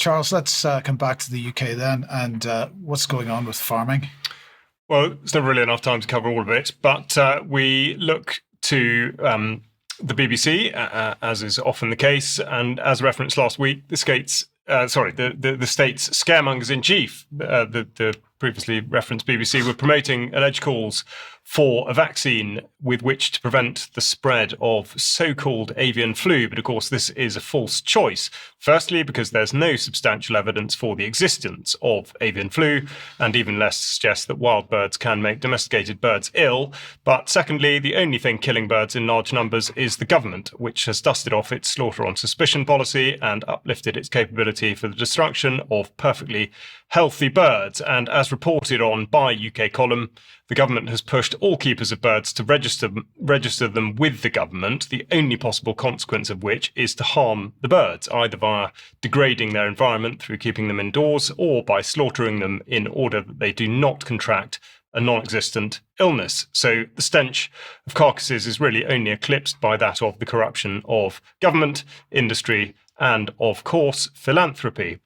Charles, let's come back to the UK then, and what's going on with farming. Well, it's never really enough time to cover all of it, but we look to the BBC, as is often the case, and as referenced last week, the state's scaremongers in chief, the previously referenced BBC, were promoting alleged calls for a vaccine with which to prevent the spread of so-called avian flu. But of course, this is a false choice. Firstly, because there's no substantial evidence for the existence of avian flu, and even less suggests that wild birds can make domesticated birds ill. But secondly, the only thing killing birds in large numbers is the government, which has dusted off its slaughter on suspicion policy and uplifted its capability for the destruction of perfectly healthy birds. And as reported on by UK Column, the government has pushed all keepers of birds to register them with the government, the only possible consequence of which is to harm the birds, either via degrading their environment through keeping them indoors or by slaughtering them in order that they do not contract a non-existent illness. So the stench of carcasses is really only eclipsed by that of the corruption of government, industry, and, of course, philanthropy.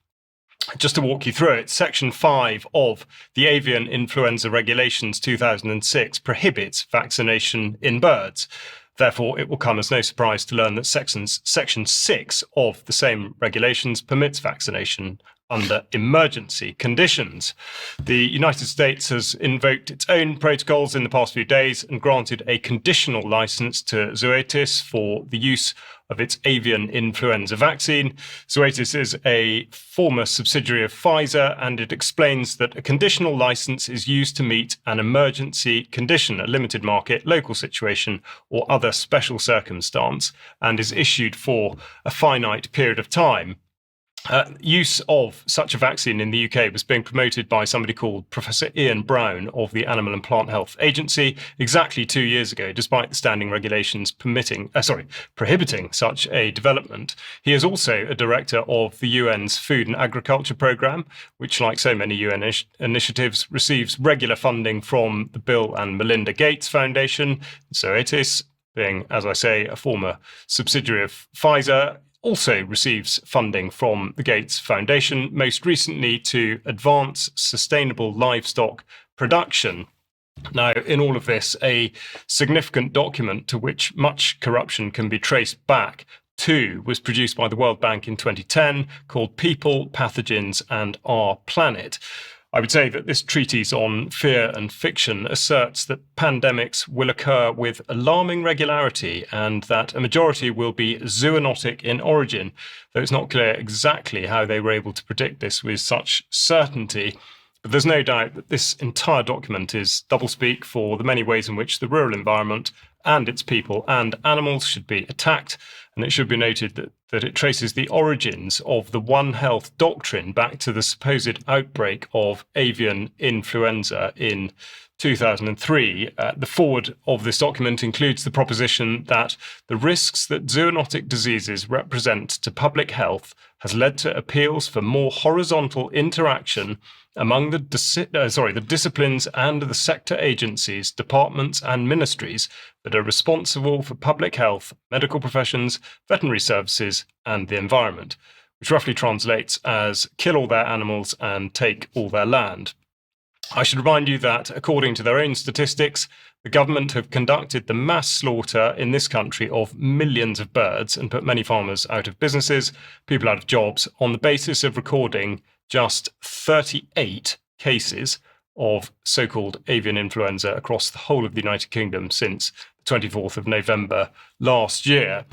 Just to walk you through it, Section 5 of the Avian Influenza Regulations 2006 prohibits vaccination in birds. Therefore, it will come as no surprise to learn that Section 6 of the same regulations permits vaccination under emergency conditions. The United States has invoked its own protocols in the past few days and granted a conditional license to Zoetis for the use of its avian influenza vaccine. Zoetis is a former subsidiary of Pfizer, and it explains that a conditional license is used to meet an emergency condition, a limited market, local situation, or other special circumstance, and is issued for a finite period of time. Use of such a vaccine in the UK was being promoted by somebody called Professor Ian Brown of the Animal and Plant Health Agency exactly 2 years ago, despite the standing regulations prohibiting such a development. He is also a director of the UN's Food and Agriculture Programme, which, like so many UN initiatives, receives regular funding from the Bill and Melinda Gates Foundation. Zoetis, being, as I say, a former subsidiary of Pfizer, also receives funding from the Gates Foundation, most recently to advance sustainable livestock production. Now, in all of this, a significant document to which much corruption can be traced back to was produced by the World Bank in 2010 called People, Pathogens and Our Planet. I would say that this treatise on fear and fiction asserts that pandemics will occur with alarming regularity and that a majority will be zoonotic in origin, though it's not clear exactly how they were able to predict this with such certainty. But there's no doubt that this entire document is doublespeak for the many ways in which the rural environment and its people and animals should be attacked. And it should be noted that it traces the origins of the One Health doctrine back to the supposed outbreak of avian influenza in 2003. The foreword of this document includes the proposition that the risks that zoonotic diseases represent to public health has led to appeals for more horizontal interaction among the disciplines and the sector agencies, departments and ministries that are responsible for public health, medical professions, veterinary services and the environment, which roughly translates as kill all their animals and take all their land. I should remind you that, according to their own statistics, the government have conducted the mass slaughter in this country of millions of birds and put many farmers out of businesses, people out of jobs, on the basis of recording just 38 cases of so-called avian influenza across the whole of the United Kingdom since the 24th of November last year.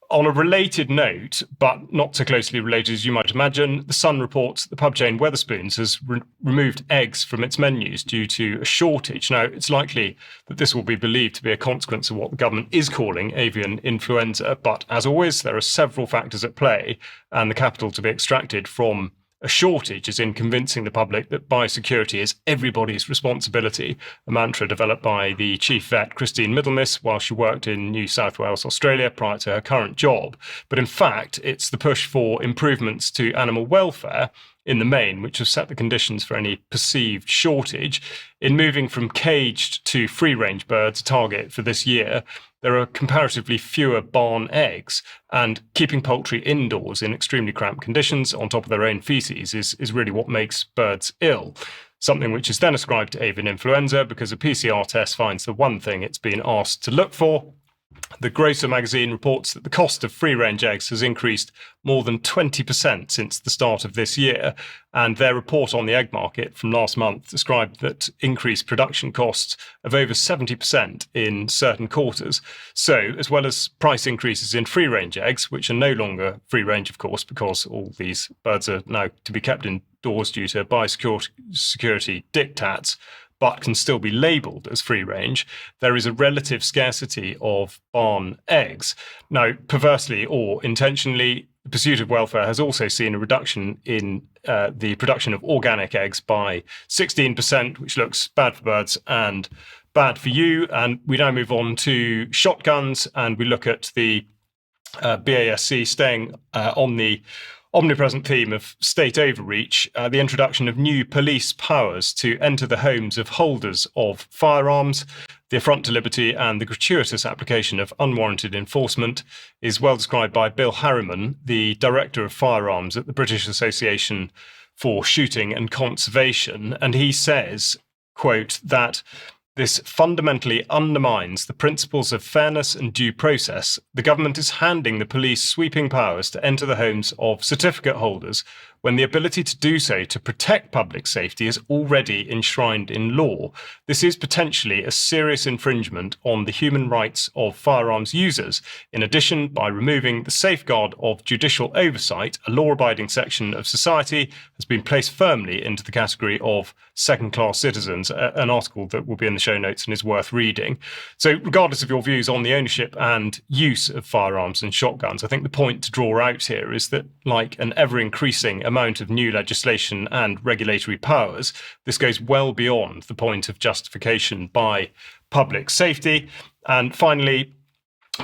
On a related note, but not so closely related as you might imagine, The Sun reports that the pub chain Wetherspoons has removed eggs from its menus due to a shortage. Now, it's likely that this will be believed to be a consequence of what the government is calling avian influenza, but as always, there are several factors at play, and the capital to be extracted from a shortage is in convincing the public that biosecurity is everybody's responsibility, a mantra developed by the chief vet, Christine Middlemiss, while she worked in New South Wales, Australia, prior to her current job. But in fact, it's the push for improvements to animal welfare in the main, which have set the conditions for any perceived shortage. In moving from caged to free-range birds, a target for this year, there are comparatively fewer barn eggs, and keeping poultry indoors in extremely cramped conditions on top of their own feces is really what makes birds ill. Something which is then ascribed to avian influenza because a PCR test finds the one thing it's been asked to look for. The Grocer magazine reports that the cost of free-range eggs has increased more than 20% since the start of this year, and their report on the egg market from last month described that increased production costs of over 70% in certain quarters. So, as well as price increases in free-range eggs, which are no longer free-range, of course, because all these birds are now to be kept indoors due to biosecurity diktats, but can still be labelled as free range, there is a relative scarcity of barn eggs. Now, perversely or intentionally, the pursuit of welfare has also seen a reduction in the production of organic eggs by 16%, which looks bad for birds and bad for you. And we now move on to shotguns, and we look at the BASC staying on the omnipresent theme of state overreach, the introduction of new police powers to enter the homes of holders of firearms, the affront to liberty and the gratuitous application of unwarranted enforcement is well described by Bill Harriman, the Director of Firearms at the British Association for Shooting and Conservation, and he says, quote, that this fundamentally undermines the principles of fairness and due process. The government is handing the police sweeping powers to enter the homes of certificate holders when the ability to do so to protect public safety is already enshrined in law. This is potentially a serious infringement on the human rights of firearms users. In addition, by removing the safeguard of judicial oversight, a law-abiding section of society has been placed firmly into the category of second-class citizens, an article that will be in the show notes and is worth reading. So regardless of your views on the ownership and use of firearms and shotguns, I think the point to draw out here is that, like an ever-increasing amount of new legislation and regulatory powers, this goes well beyond the point of justification by public safety. And finally,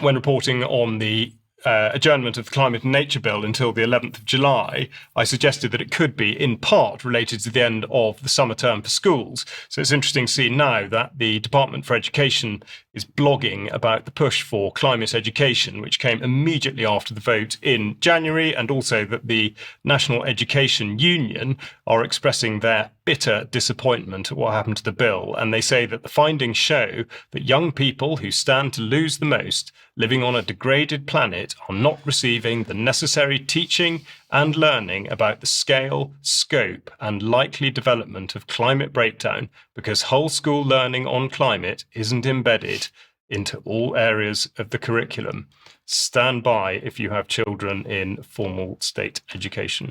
when reporting on the adjournment of the Climate and Nature Bill until the 11th of July, I suggested that it could be in part related to the end of the summer term for schools. So it's interesting to see now that the Department for Education is blogging about the push for climate education, which came immediately after the vote in January, and also that the National Education Union are expressing their bitter disappointment at what happened to the bill. And they say that the findings show that young people who stand to lose the most, living on a degraded planet, are not receiving the necessary teaching and learning about the scale, scope, and likely development of climate breakdown because whole school learning on climate isn't embedded into all areas of the curriculum. Stand by if you have children in formal state education.